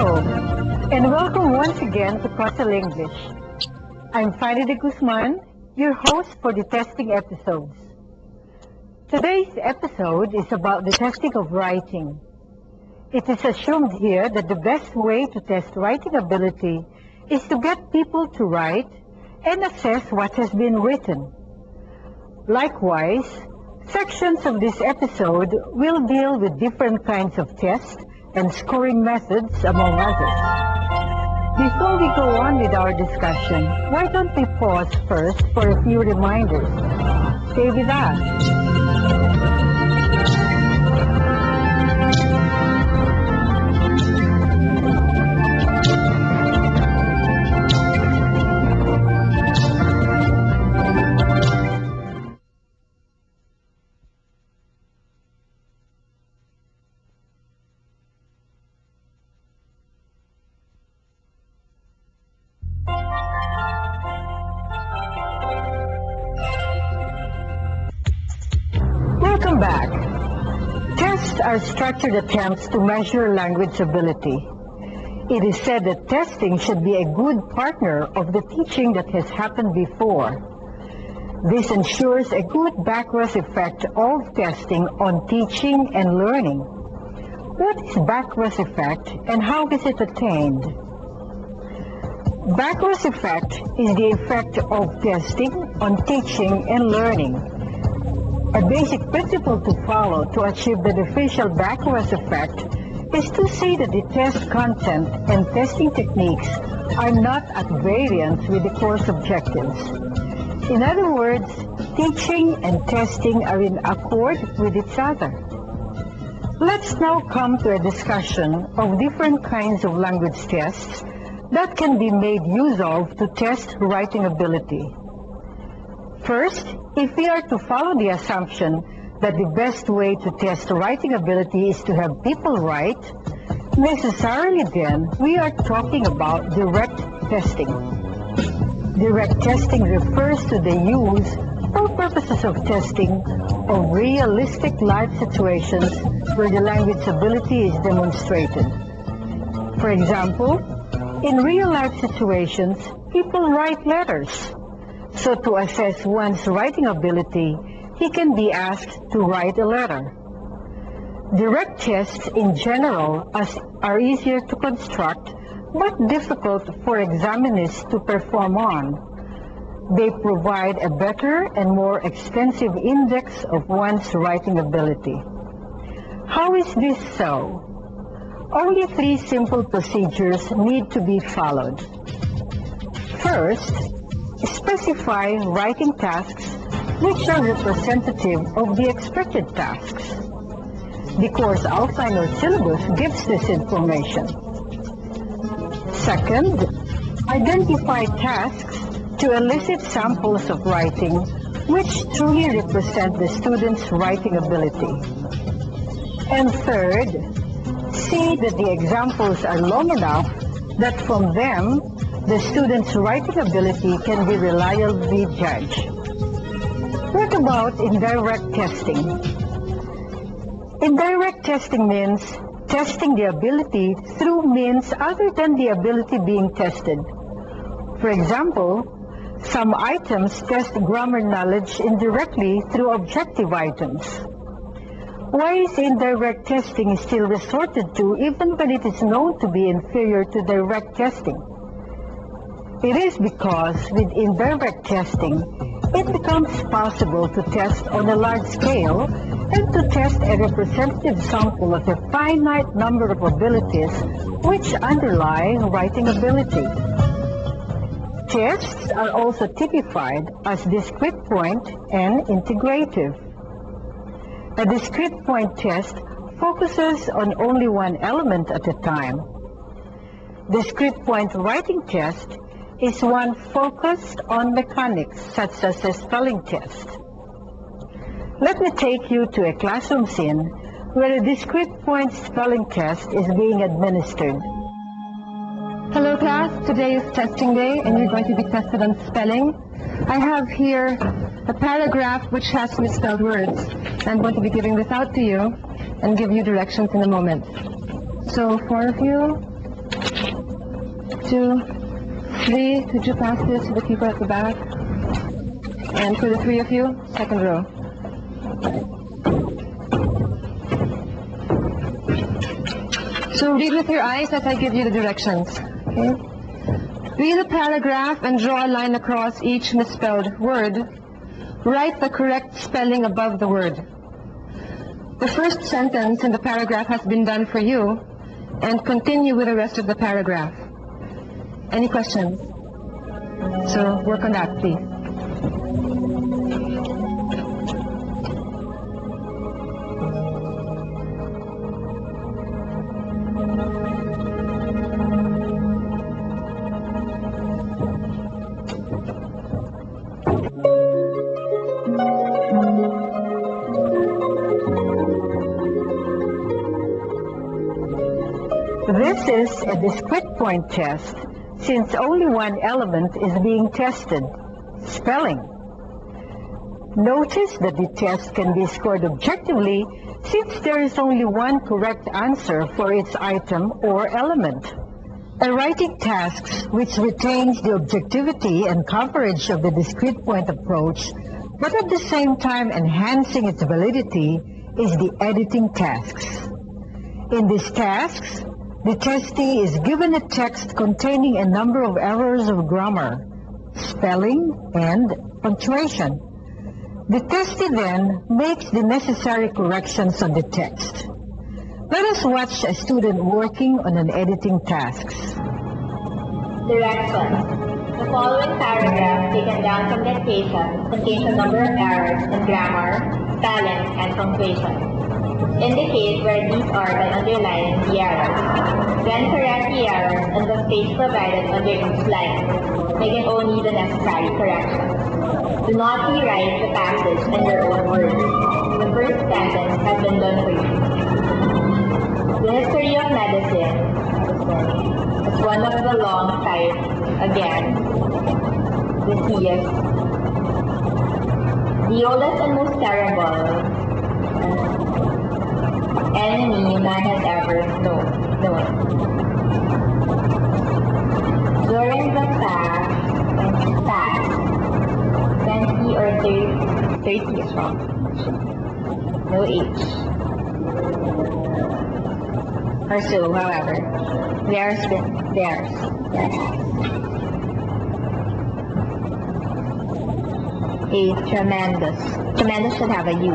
Hello, and welcome once again to Coastal English. I'm Fanny de Guzman, your host for the testing episodes. Today's episode is about the testing of writing. It is assumed here that the best way to test writing ability is to get people to write and assess what has been written. Likewise, sections of this episode will deal with different kinds of tests and scoring methods, among others. Before we go on with our discussion, why don't we pause first for a few reminders? Stay with us. Welcome back. Tests are structured attempts to measure language ability. It is said that testing should be a good partner of the teaching that has happened before. This ensures a good backward effect of testing on teaching and learning. What is backward effect and how is it attained? Backward effect is the effect of testing on teaching and learning. A basic principle to follow to achieve the beneficial backward effect is to see that the test content and testing techniques are not at variance with the course objectives. In other words, teaching and testing are in accord with each other. Let's now come to a discussion of different kinds of language tests that can be made use of to test writing ability. First, if we are to follow the assumption that the best way to test writing ability is to have people write, necessarily then we are talking about direct testing. Direct testing refers to the use, for purposes of testing, of realistic life situations where the language ability is demonstrated. For example, in real life situations, people write letters. So to assess one's writing ability, he can be asked to write a letter. Direct tests in general are easier to construct, but difficult for examiners to perform on. They provide a better and more extensive index of one's writing ability. How is this so? Only 3 simple procedures need to be followed. First, specify writing tasks which are representative of the expected tasks. The course outline or syllabus gives this information. Second, identify tasks to elicit samples of writing which truly represent the student's writing ability. And third, see that the examples are long enough that from them the student's writing ability can be reliably judged. What about indirect testing? Indirect testing means testing the ability through means other than the ability being tested. For example, some items test grammar knowledge indirectly through objective items. Why is indirect testing still resorted to even when it is known to be inferior to direct testing? It is because with indirect testing, it becomes possible to test on a large scale and to test a representative sample of a finite number of abilities which underlie writing ability. Tests are also typified as discrete point and integrative. A discrete point test focuses on only one element at a time. Discrete point writing test is one focused on mechanics, such as a spelling test. Let me take you to a classroom scene where a discrete point spelling test is being administered. Hello class, today is testing day and you're going to be tested on spelling. I have here a paragraph which has misspelled words. I'm going to be giving this out to you and give you directions in a moment. So 4 of you, 2, 3. Could you pass this to the people at the back? And for the 3 of you, second row. So read with your eyes as I give you the directions. Okay? Read the paragraph and draw a line across each misspelled word. Write the correct spelling above the word. The first sentence in the paragraph has been done for you, and continue with the rest of the paragraph. Any questions? So work on that, please. This is a discrete point test, since only one element is being tested, spelling. Notice that the test can be scored objectively since there is only one correct answer for its item or element. A writing task which retains the objectivity and coverage of the discrete point approach, but at the same time enhancing its validity, is the editing tasks. In these tasks, the testee is given a text containing a number of errors of grammar, spelling, and punctuation. The testee then makes the necessary corrections on the text. Let us watch a student working on an editing task. Directions. The following paragraph taken down from the dictation contains a number of errors in grammar, spelling, and punctuation. Indicate where these are by underlining the errors. Then correct the errors in the space provided under each line, making only the necessary corrections. Do not rewrite the passage in your own words. The first sentence has been done for you. The history of medicine is one of the long type, again, disease. The oldest and most terrible enemy man has ever known. During the past 20 or 30 is wrong. No age. Or so, however. There has. A tremendous. Tremendous should have a U.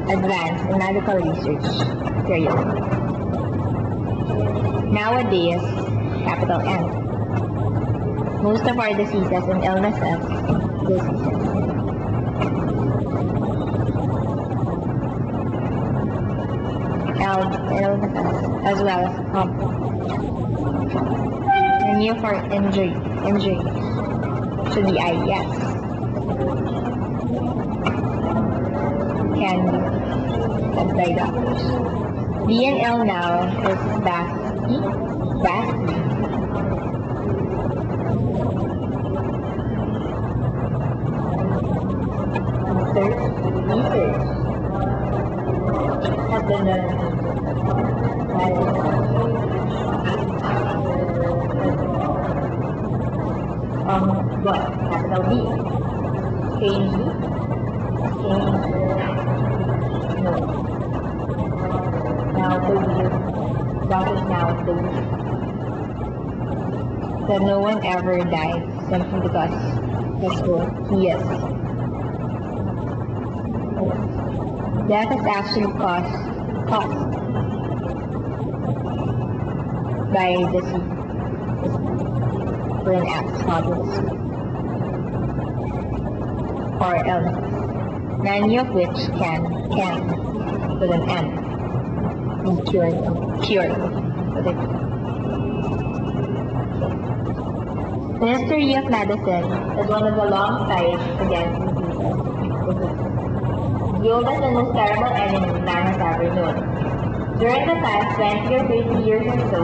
Advanced in medical research, period. Nowadays, capital N. Most of our diseases and illnesses, illnesses, as well as the new for injury should be IES. Can be said by doctors. Being ill now is vastly. Research has been done. What? Capital B. Strangely. No. Now believe. Doctors now believe that no one ever died simply because that's who he is. Death is actually caused by disease when acts models or illness, many of which can with an N be cured. The history of medicine is one of the long fights against diseases. The oldest and most terrible enemy man has ever known. During the past 20 or 30 years or so,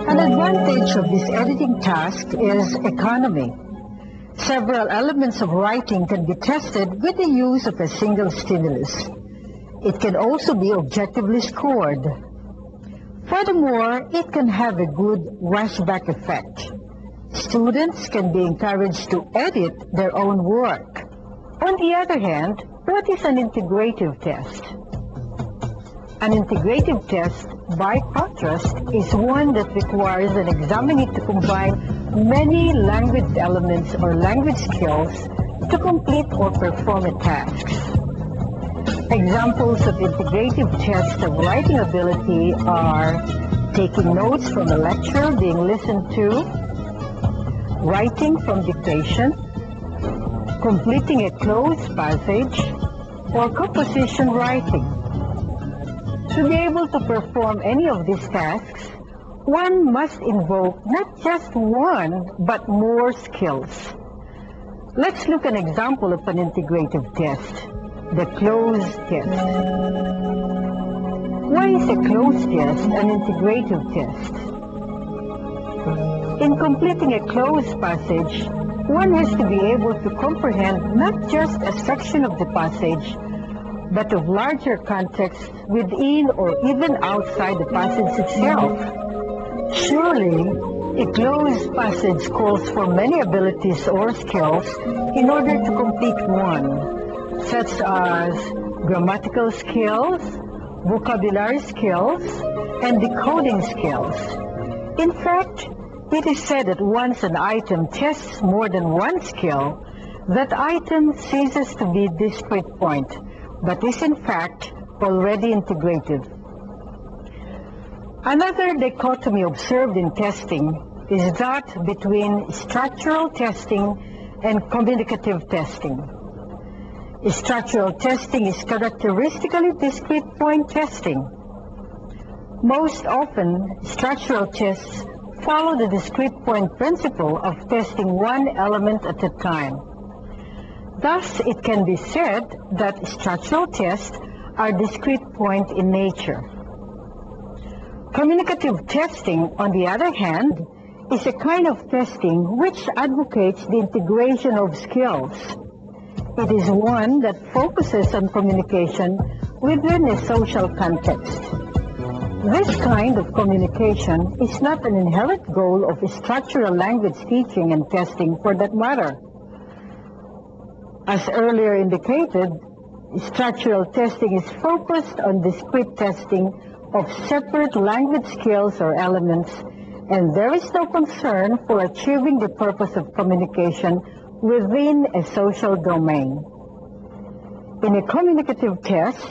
an advantage of this editing task is economy. Several elements of writing can be tested with the use of a single stimulus. It can also be objectively scored. Furthermore, it can have a good washback effect. Students can be encouraged to edit their own work. On the other hand, what is an integrative test? An integrative test, by contrast, is one that requires an examinee to combine many language elements or language skills to complete or perform a task. Examples of integrative tests of writing ability are taking notes from a lecture being listened to, writing from dictation, completing a closed passage, or composition writing. To be able to perform any of these tasks, one must invoke not just one, but more skills. Let's look at an example of an integrative test, the closed test. Why is a closed test an integrative test? In completing a closed passage, one has to be able to comprehend not just a section of the passage, but of larger context within or even outside the passage itself. Surely, a closed passage calls for many abilities or skills in order to complete one, such as grammatical skills, vocabulary skills, and decoding skills. In fact, it is said that once an item tests more than one skill, that item ceases to be discrete point, but is in fact already integrated. Another dichotomy observed in testing is that between structural testing and communicative testing. Structural testing is characteristically discrete point testing. Most often, structural tests follow the discrete point principle of testing one element at a time. Thus, it can be said that structural tests are discrete point in nature. Communicative testing, on the other hand, is a kind of testing which advocates the integration of skills. It is one that focuses on communication within a social context. This kind of communication is not an inherent goal of structural language teaching and testing for that matter. As earlier indicated, structural testing is focused on discrete testing of separate language skills or elements, and there is no concern for achieving the purpose of communication within a social domain. In a communicative test,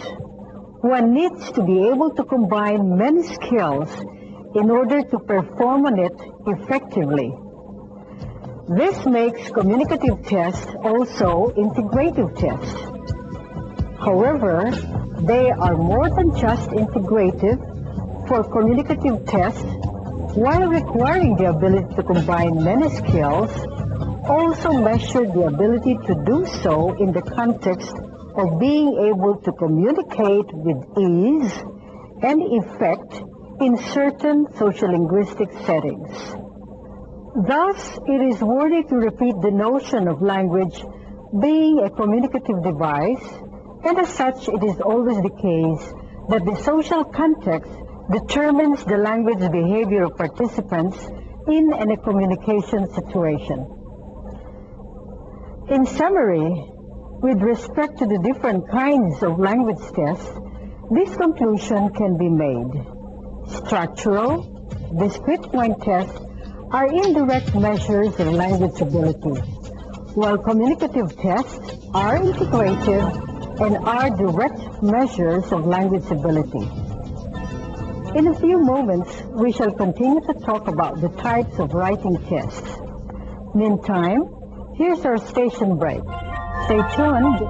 one needs to be able to combine many skills in order to perform on it effectively. This makes communicative tests also integrative tests. However, they are more than just integrative, for communicative tests, while requiring the ability to combine many skills, also measure the ability to do so in the context of being able to communicate with ease and effect in certain sociolinguistic settings. Thus, it is worthy to repeat the notion of language being a communicative device, and as such, it is always the case that the social context determines the language behavior of participants in a communication situation. In summary, with respect to the different kinds of language tests, this conclusion can be made. Structural, discrete point tests are indirect measures of language ability, while communicative tests are integrative and are direct measures of language ability. In a few moments, we shall continue to talk about the types of writing tests. Meantime, here's our station break. Stay tuned.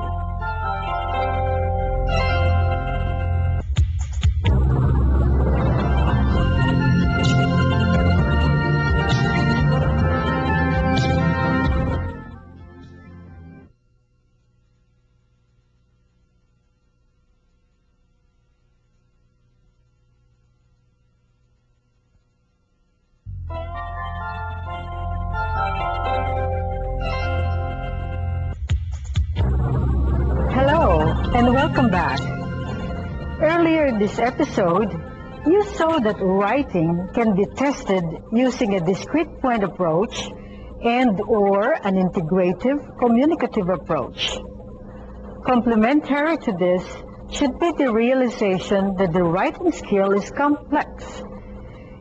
And welcome back. Earlier in this episode, you saw that writing can be tested using a discrete point approach and/or an integrative communicative approach. Complementary to this should be the realization that the writing skill is complex.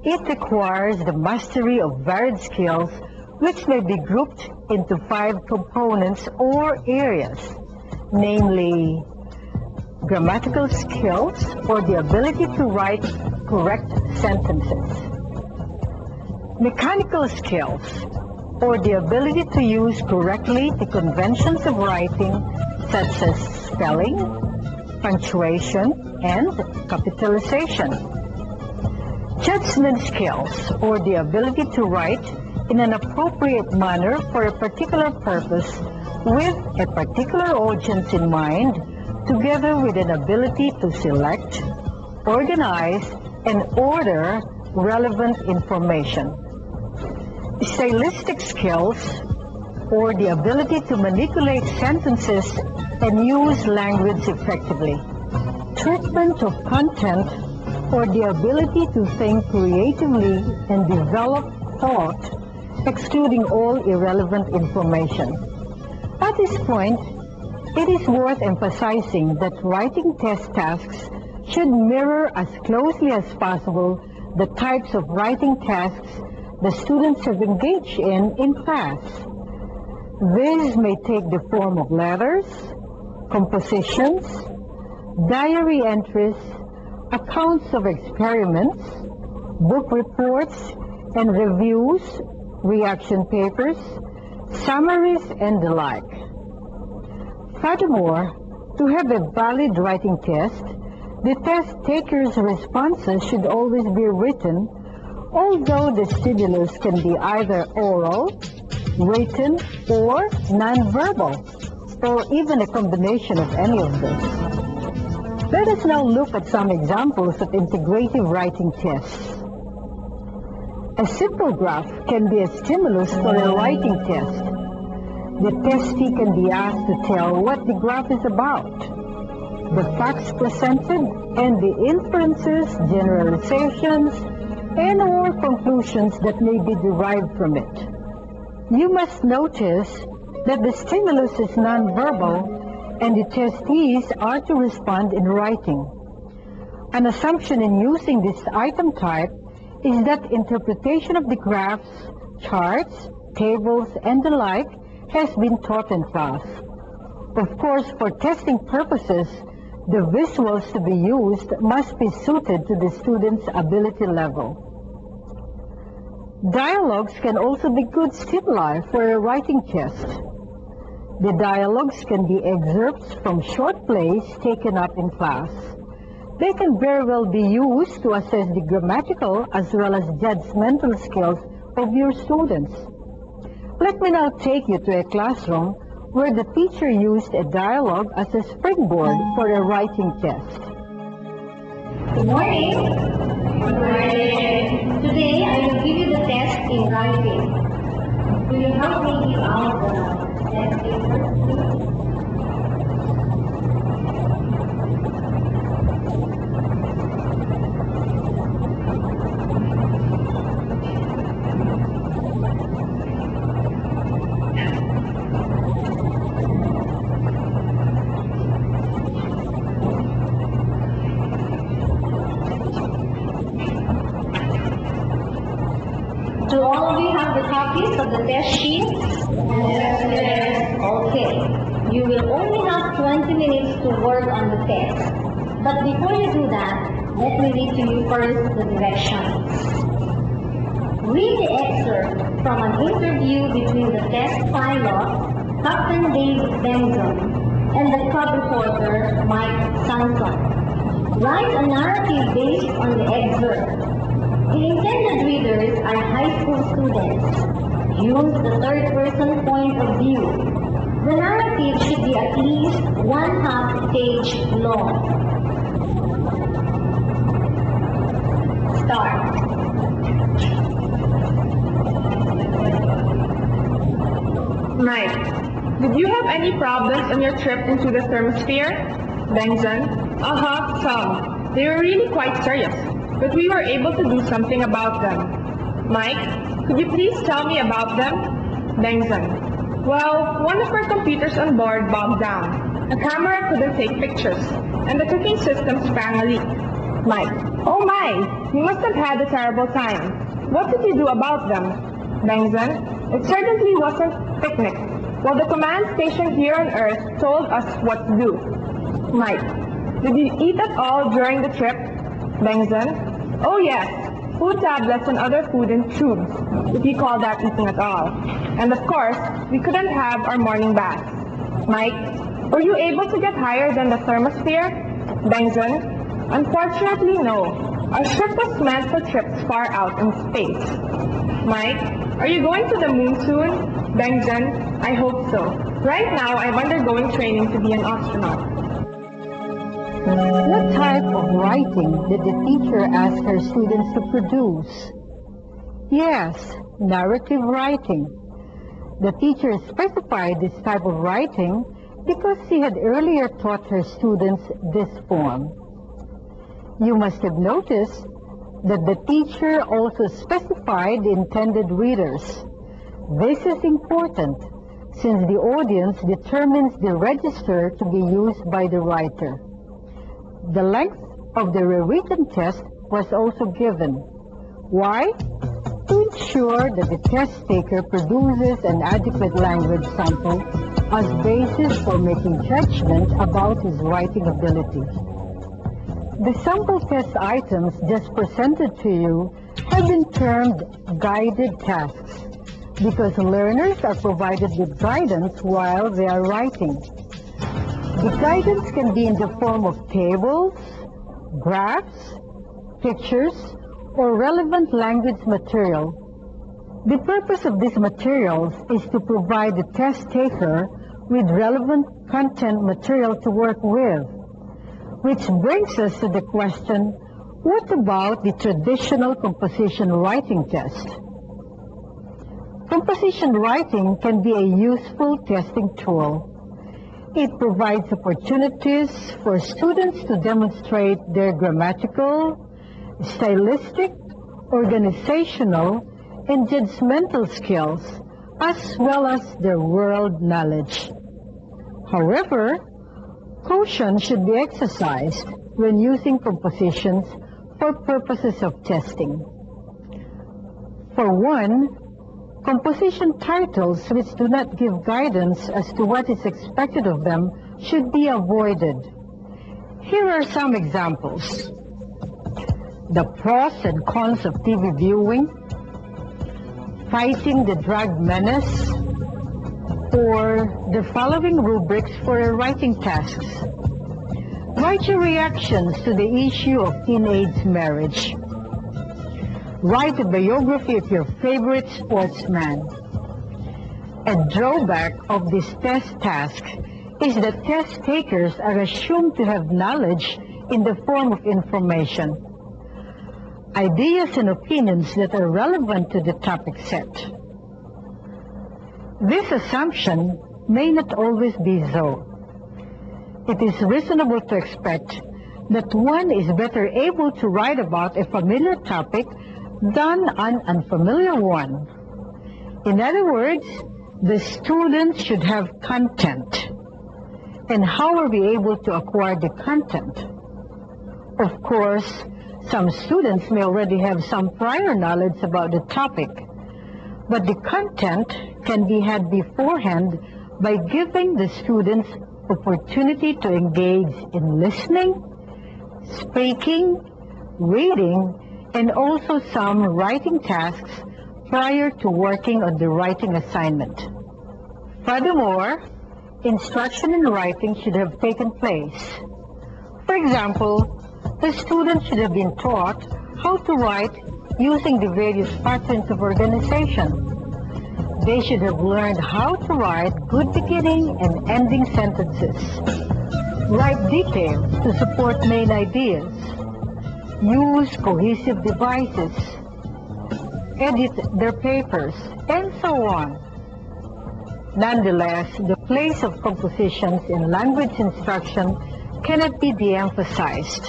It requires the mastery of varied skills which may be grouped into 5 components or areas, namely grammatical skills or the ability to write correct sentences, mechanical skills or the ability to use correctly the conventions of writing such as spelling, punctuation, and capitalization. Judgment skills or the ability to write in an appropriate manner for a particular purpose with a particular audience in mind, together with an ability to select, organize, and order relevant information. Stylistic skills or the ability to manipulate sentences and use language effectively. Treatment of content or the ability to think creatively and develop thought, excluding all irrelevant information. At this point, it is worth emphasizing that writing test tasks should mirror as closely as possible the types of writing tasks the students have engaged in class. These may take the form of letters, compositions, diary entries, accounts of experiments, book reports and reviews, reaction papers, summaries, and the like. Furthermore, to have a valid writing test, the test taker's responses should always be written, although the stimulus can be either oral, written, or nonverbal, or even a combination of any of this. Let us now look at some examples of integrative writing tests. A simple graph can be a stimulus for a writing test. The testee can be asked to tell what the graph is about, the facts presented, and the inferences, generalizations, and/or conclusions that may be derived from it. You must notice that the stimulus is nonverbal and the testees are to respond in writing. An assumption in using this item type is that interpretation of the graphs, charts, tables, and the like has been taught in class. Of course, for testing purposes, the visuals to be used must be suited to the student's ability level. Dialogues can also be good stimuli for a writing test. The dialogues can be excerpts from short plays taken up in class. They can very well be used to assess the grammatical as well as judgmental skills of your students. Let me now take you to a classroom where the teacher used a dialogue as a springboard for a writing test. Good morning. Good morning. Today I will give you the test in writing. Will you help me give out the test paper? Do all of you have the copies of the test sheet? Yes. Okay. You will only have 20 minutes to work on the test. But before you do that, let me read to you first the directions. Read the excerpt from an interview between the test pilot, Captain David Benson, and the club reporter, Mike Sanson. Write a narrative based on the excerpt. The intended readers are high school students. Use the third-person point of view. The narrative should be at least 1/2 page long. Start. Mike, did you have any problems on your trip into the thermosphere? Benson, some. They were really quite serious, but we were able to do something about them. Mike, could you please tell me about them? Bengzon. Well, one of our computers on board bogged down. The camera couldn't take pictures, and the cooking system sprang a leak. Mike. Oh my! You must have had a terrible time. What did you do about them? Bengzon. It certainly wasn't picnic. Well, the command station here on Earth told us what to do. Mike. Did you eat at all during the trip? Bengzon. Oh yes. Food tablets and other food in tubes, if you call that eating at all. And of course, we couldn't have our morning bath. Mike, were you able to get higher than the thermosphere? Bengzon. Unfortunately, no. Our ship was meant for trips far out in space. Mike, are you going to the moon soon? Bengzon, I hope so. Right now, I'm undergoing training to be an astronaut. What type of writing did the teacher ask her students to produce? Yes, narrative writing. The teacher specified this type of writing because she had earlier taught her students this form. You must have noticed that the teacher also specified the intended readers. This is important since the audience determines the register to be used by the writer. The length of the rewritten test was also given. Why? To ensure that the test taker produces an adequate language sample as basis for making judgment about his writing ability. The sample test items just presented to you have been termed guided tasks because learners are provided with guidance while they are writing. The guidance can be in the form of tables, graphs, pictures, or relevant language material. The purpose of these materials is to provide the test taker with relevant content material to work with. Which brings us to the question, what about the traditional composition writing test? Composition writing can be a useful testing tool. It provides opportunities for students to demonstrate their grammatical, stylistic, organizational, and judgmental skills, as well as their world knowledge. However, caution should be exercised when using compositions for purposes of testing. For one, composition titles which do not give guidance as to what is expected of them should be avoided. Here are some examples. The pros and cons of TV viewing, fighting the drug menace, or the following rubrics for writing tasks. Write your reactions to the issue of teenage marriage. Write a biography of your favorite sportsman. A drawback of this test task is that test takers are assumed to have knowledge in the form of information, ideas and opinions that are relevant to the topic set. This assumption may not always be so. It is reasonable to expect that one is better able to write about a familiar topic than an unfamiliar one. In other words, the student should have content. And how are we able to acquire the content? Of course, some students may already have some prior knowledge about the topic, but the content can be had beforehand by giving the students opportunity to engage in listening, speaking, reading, and also some writing tasks prior to working on the writing assignment. Furthermore, instruction in writing should have taken place. For example, the student should have been taught how to write using the various patterns of organization. They should have learned how to write good beginning and ending sentences, write details to support main ideas, use cohesive devices, edit their papers, and so on. Nonetheless, the place of compositions in language instruction cannot be de-emphasized.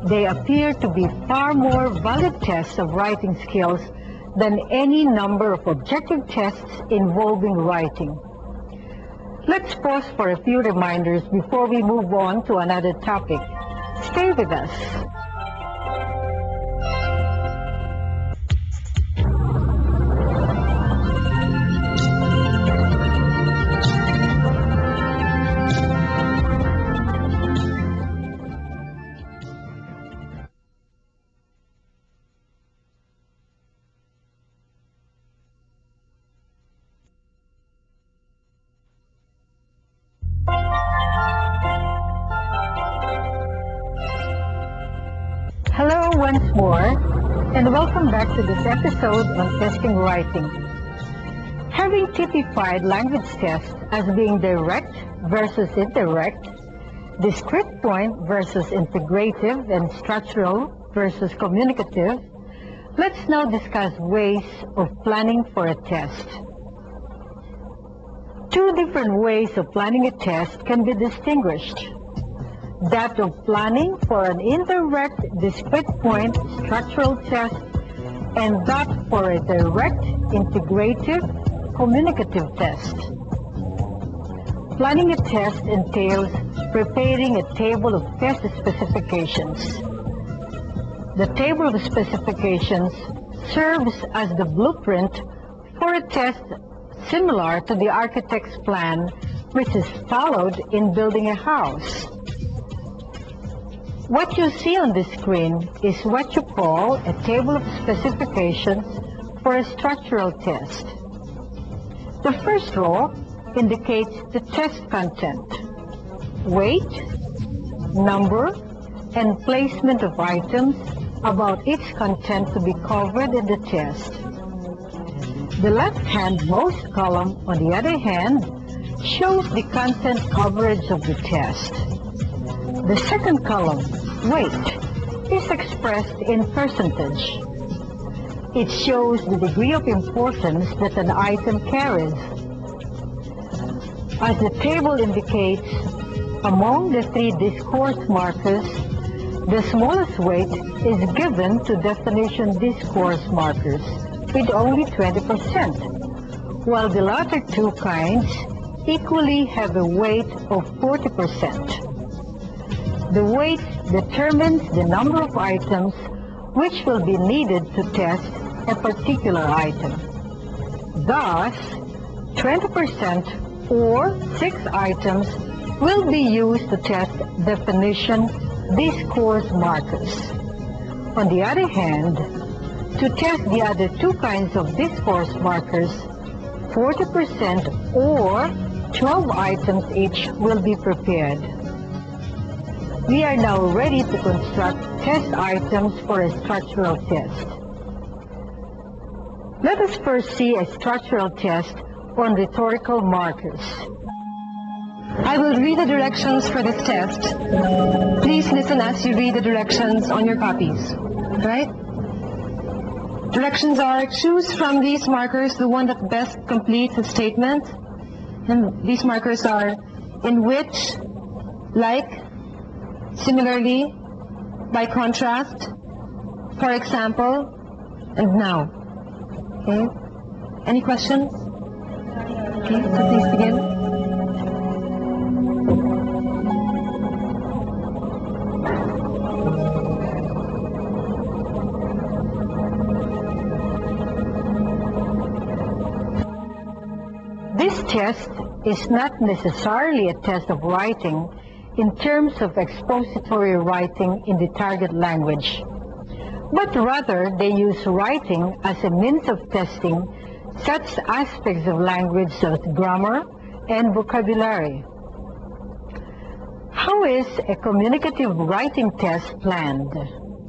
they appear to be far more valid tests of writing skills than any number of objective tests involving writing. Let's pause for a few reminders before we move on to another topic. Stay with us. Hello once more, and welcome back to this episode on testing writing. Having typified language tests as being direct versus indirect, discrete point versus integrative, and structural versus communicative, let's now discuss ways of planning for a test. Two different ways of planning a test can be distinguished. That of planning for an indirect discrete point structural test, and that for a direct integrative communicative test. Planning a test entails preparing a table of test specifications. The table of specifications serves as the blueprint for a test similar to the architect's plan, which is followed in building a house. What you see on the screen is what you call a table of specifications for a structural test. The first row indicates the test content, weight, number, and placement of items about its content to be covered in the test. The left-handmost column, on the other hand, shows the content coverage of the test. The second column, weight, is expressed in percentage. It shows the degree of importance that an item carries. As the table indicates, among the three discourse markers, the smallest weight is given to definition discourse markers with only 20%, while the latter two kinds equally have a weight of 40%. The weight determines the number of items which will be needed to test a particular item. Thus, 20% or 6 items will be used to test definition discourse markers. On the other hand, to test the other two kinds of discourse markers, 40% or 12 items each will be prepared. We are now ready to construct test items for a structural test. Let us first see a structural test on rhetorical markers. I will read the directions for this test. Please listen as you read the directions on your copies. Right? Directions are: choose from these markers the one that best completes a statement. And these markers are in which, like, similarly, by contrast, for example, and now. Okay? Any questions? Okay, so please begin. This test is not necessarily a test of writing in terms of expository writing in the target language, but rather they use writing as a means of testing such aspects of language as grammar and vocabulary. How is a communicative writing test planned?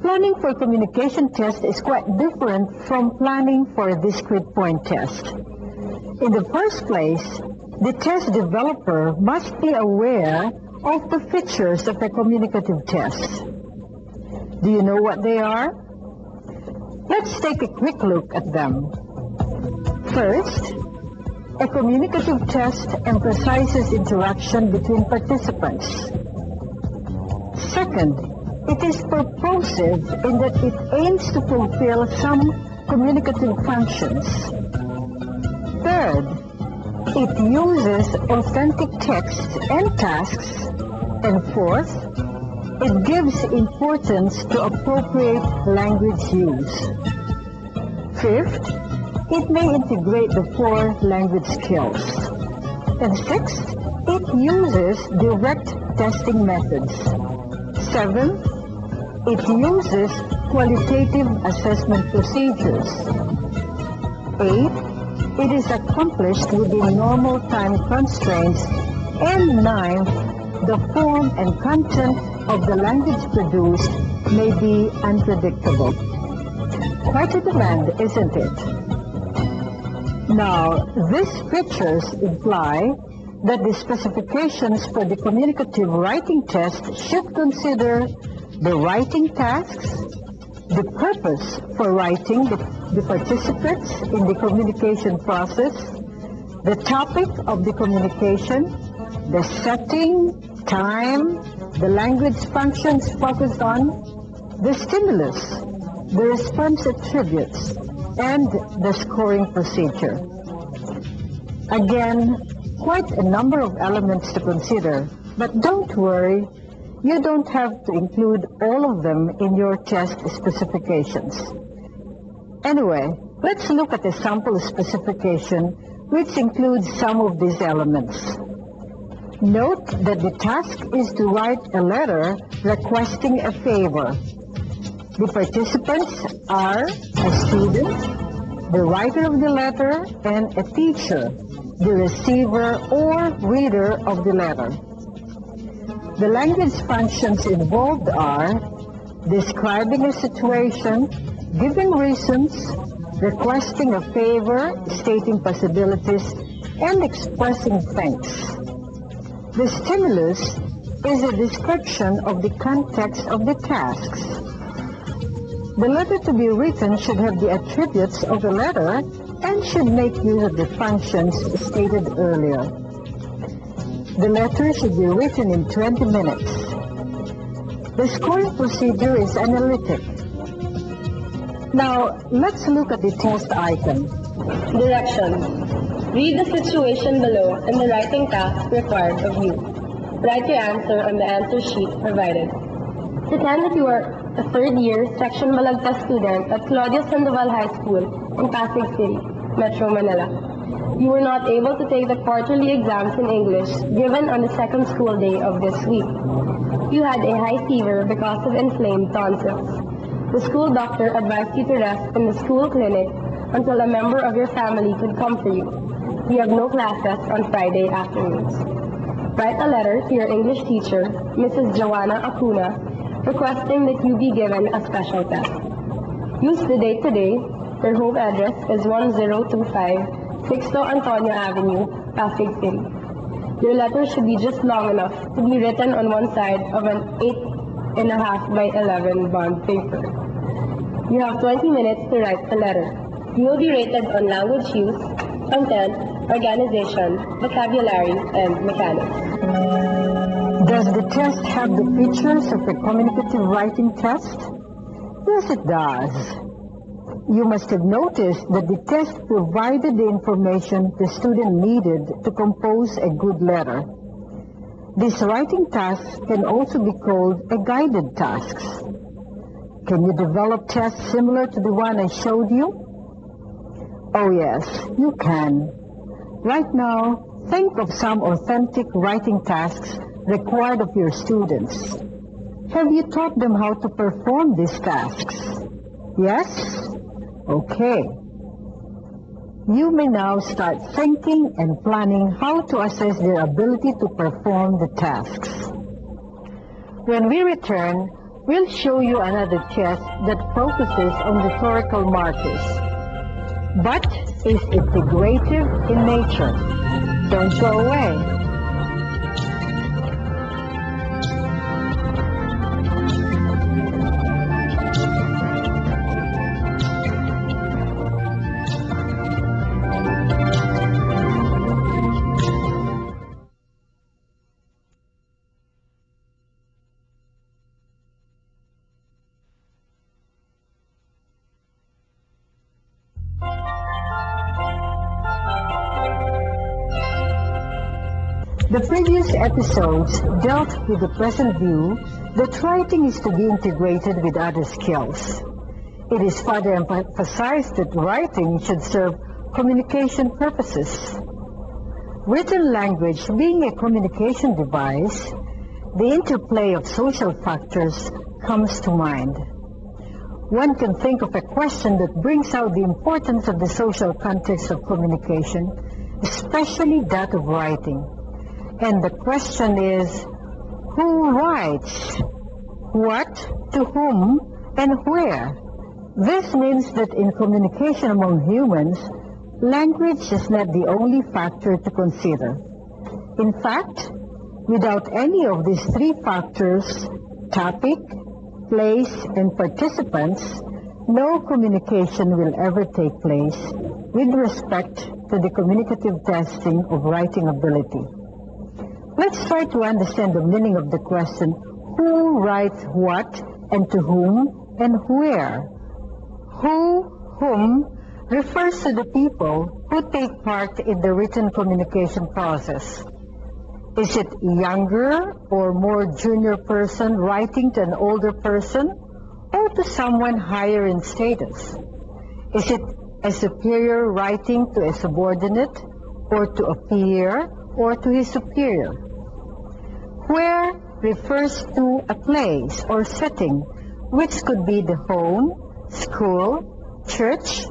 Planning for a communication test is quite different from planning for a discrete point test. In the first place, the test developer must be aware of the features of a communicative test. Do you know what they are? Let's take a quick look at them. First, a communicative test emphasizes interaction between participants. Second, It is purposive in that it aims to fulfill some communicative functions. Third, it uses authentic texts and tasks. And fourth, it gives importance to appropriate language use. Fifth, it may integrate the four language skills. And sixth, it uses direct testing methods. Seventh, it uses qualitative assessment procedures. Eighth, it is accomplished within normal time constraints. And ninth, the form and content of the language produced may be unpredictable. Quite a demand, isn't it? Now, these features imply that the specifications for the communicative writing test should consider the writing tasks, the purpose for writing the participants in the communication process, the topic of the communication, the setting, time, the language functions focused on, the stimulus, the response attributes, and the scoring procedure. Again, quite a number of elements to consider, but don't worry, you don't have to include all of them in your test specifications. Anyway, let's look at a sample specification which includes some of these elements. Note that the task is to write a letter requesting a favor. The participants are a student, the writer of the letter, and a teacher, the receiver or reader of the letter. The language functions involved are describing a situation, giving reasons, requesting a favor, stating possibilities, and expressing thanks. The stimulus is a description of the context of the tasks. The letter to be written should have the attributes of the letter and should make use of the functions stated earlier. The letter should be written in 20 minutes. The scoring procedure is analytic. Now, let's look at the test item. Directions. Read the situation below and the writing task required of you. Write your answer on the answer sheet provided. Pretend that you are a third-year Section Balagtas student at Claudio Sandoval High School in Pasig City, Metro Manila. You were not able to take the quarterly exams in English given on the second school day of this week. You had a high fever because of inflamed tonsils. The school doctor advised you to rest in the school clinic until a member of your family could come for you. You have no classes on Friday afternoons. Write a letter to your English teacher, Mrs. Joanna Acuna, requesting that you be given a special test. Use the date today. Your home address is 1025 Sixto Antonio Avenue, Pasig City. Your letter should be just long enough to be written on one side of an 8.5 by 11 bond paper. You have 20 minutes to write the letter. You will be rated on language use, content, organization, vocabulary, and mechanics. Does the test have the features of a communicative writing test? Yes, it does. You must have noticed that the test provided the information the student needed to compose a good letter. These writing tasks can also be called a guided tasks. Can you develop tests similar to the one I showed you? Oh yes, you can. Right now, think of some authentic writing tasks required of your students. Have you taught them how to perform these tasks? Yes? Okay. You may now start thinking and planning how to assess their ability to perform the tasks. When we return, we'll show you another test that focuses on rhetorical markers, but is integrative in nature. Don't go away. The previous episodes dealt with the present view that writing is to be integrated with other skills. It is further emphasized that writing should serve communication purposes. Written language being a communication device, the interplay of social factors comes to mind. One can think of a question that brings out the importance of the social context of communication, especially that of writing. And the question is, who writes? What, to whom, and where? This means that in communication among humans, language is not the only factor to consider. In fact, without any of these three factors, topic, place, and participants, no communication will ever take place with respect to the communicative testing of writing ability. Let's try to understand the meaning of the question, who writes what, and to whom, and where? Who, whom, refers to the people who take part in the written communication process. Is it a younger or more junior person writing to an older person, or to someone higher in status? Is it a superior writing to a subordinate, or to a peer, or to his superior? Where refers to a place or setting, which could be the home, school, church,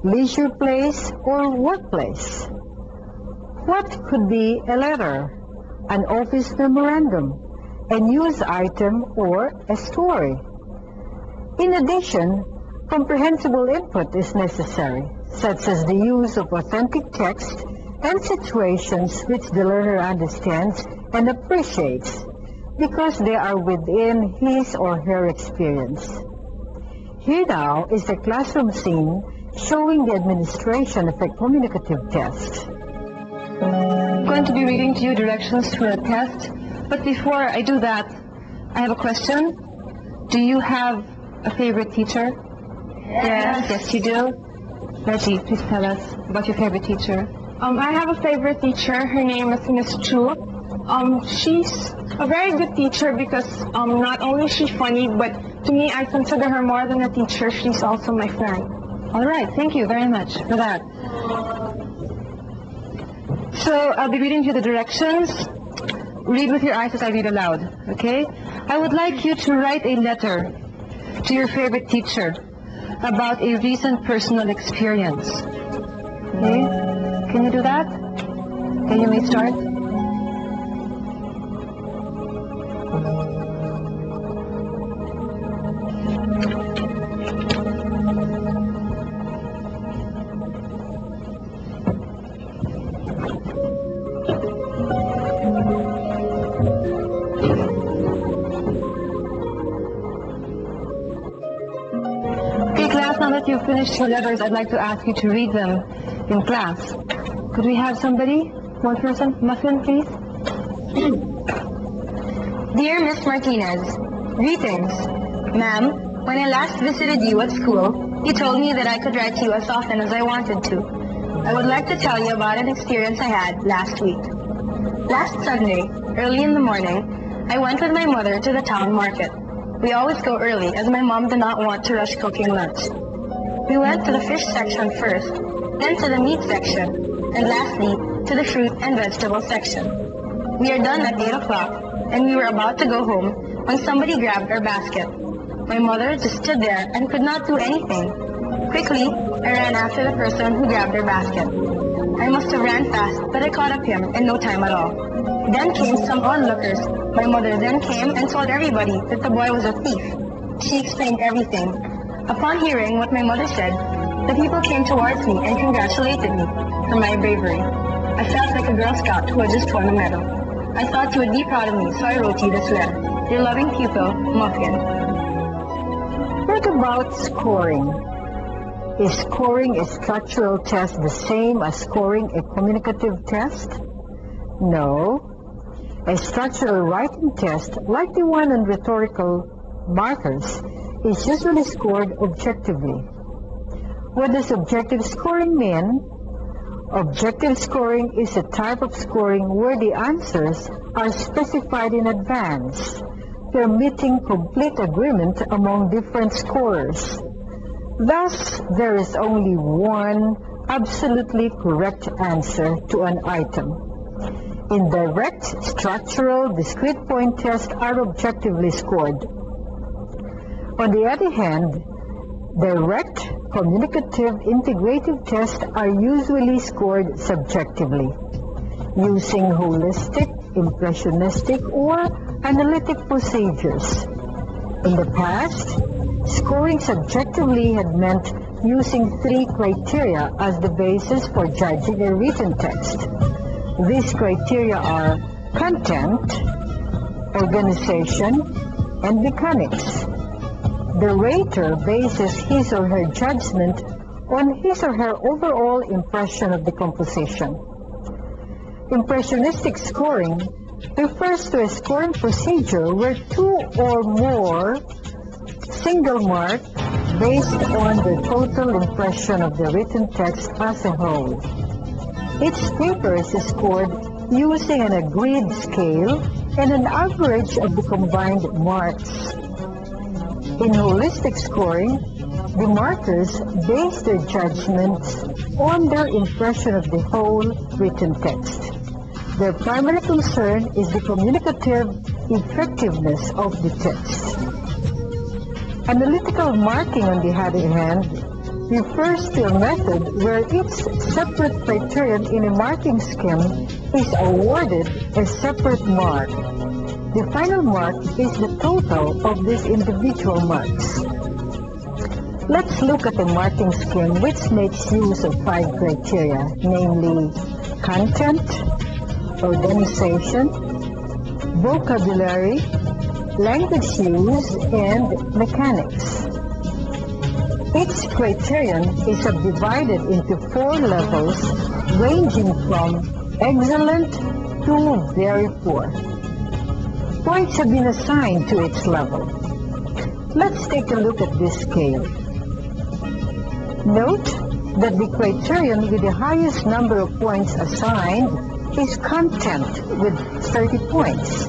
leisure place, or workplace. What could be a letter, an office memorandum, a news item, or a story? In addition, comprehensible input is necessary, such as the use of authentic text and situations which the learner understands and appreciates because they are within his or her experience. Here now is a classroom scene showing the administration of a communicative test. I'm going to be reading to you directions for a test, but before I do that, I have a question. Do you have a favorite teacher? Yes. Yes, you do. Reggie, please tell us about your favorite teacher. I have a favorite teacher. Her name is Miss Chu. She's a very good teacher because not only is she funny, but to me, I consider her more than a teacher. She's also my friend. All right, thank you very much for that. So I'll be reading you the directions. Read with your eyes as I read aloud, okay? I would like you to write a letter to your favorite teacher about a recent personal experience. Okay? Can you do that? Okay, you may start. Now that you've finished your letters, I'd like to ask you to read them in class. Could we have somebody? One person? Muffin, please. Dear Miss Martinez, greetings. Ma'am, when I last visited you at school, you told me that I could write to you as often as I wanted to. I would like to tell you about an experience I had last week. Last Sunday, early in the morning, I went with my mother to the town market. We always go early as my mom did not want to rush cooking lunch. We went to the fish section first, then to the meat section, and lastly to the fruit and vegetable section. We are done at 8 o'clock, and we were about to go home when somebody grabbed our basket. My mother just stood there and could not do anything. Quickly, I ran after the person who grabbed our basket. I must have ran fast, but I caught up him in no time at all. Then came some onlookers. My mother then came and told everybody that the boy was a thief. She explained everything. Upon hearing what my mother said, the people came towards me and congratulated me for my bravery. I felt like a Girl Scout who had just won a medal. I thought you would be proud of me, so I wrote you this letter. Your loving pupil, Muffin. What about scoring? Is scoring a structural test the same as scoring a communicative test? No. A structural writing test, like the one on rhetorical markers, is usually scored objectively. What does objective scoring mean? Objective scoring is a type of scoring where the answers are specified in advance, permitting complete agreement among different scorers. Thus, there is only one absolutely correct answer to an item. Indirect, structural, discrete point tests are objectively scored. On the other hand, direct, communicative, integrative tests are usually scored subjectively, using holistic, impressionistic, or analytic procedures. In the past, scoring subjectively had meant using 3 criteria as the basis for judging a written text. These criteria are content, organization, and mechanics. The rater bases his or her judgment on his or her overall impression of the composition. Impressionistic scoring refers to a scoring procedure where 2 or more single marks based on the total impression of the written text as a whole. Each paper is scored using an agreed scale and an average of the combined marks. In holistic scoring, the markers base their judgments on their impression of the whole written text. Their primary concern is the communicative effectiveness of the text. Analytical marking, on the other hand, refers to a method where each separate criterion in a marking scheme is awarded a separate mark. The final mark is the total of these individual marks. Let's look at a marking scheme which makes use of 5 criteria, namely content, organization, vocabulary, language use, and mechanics. Each criterion is subdivided into 4 levels ranging from excellent to very poor. Points have been assigned to each level. Let's take a look at this scale. Note that the criterion with the highest number of points assigned is content with 30 points.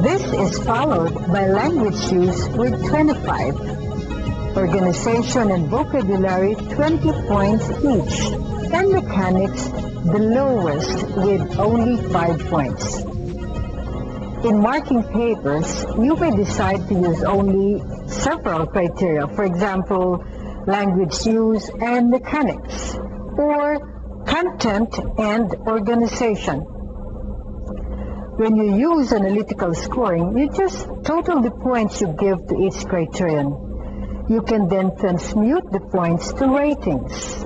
This is followed by language use with 25, organization and vocabulary 20 points each, and mechanics the lowest with only 5 points. In marking papers, you may decide to use only several criteria, for example, language use and mechanics, or content and organization. When you use analytical scoring, you just total the points you give to each criterion. You can then transmute the points to ratings.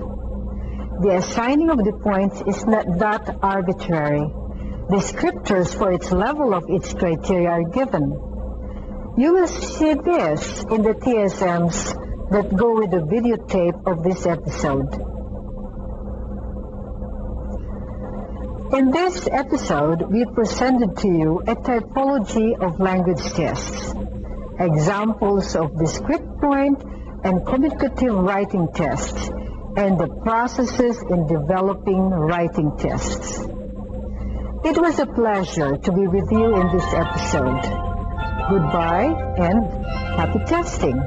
The assigning of the points is not that arbitrary. Descriptors for its level of each criteria are given. You will see this in the TSMs that go with the videotape of this episode. In this episode, we presented to you a typology of language tests, examples of discrete point and communicative writing tests, and the processes in developing writing tests. It was a pleasure to be with you in this episode. Goodbye and happy testing.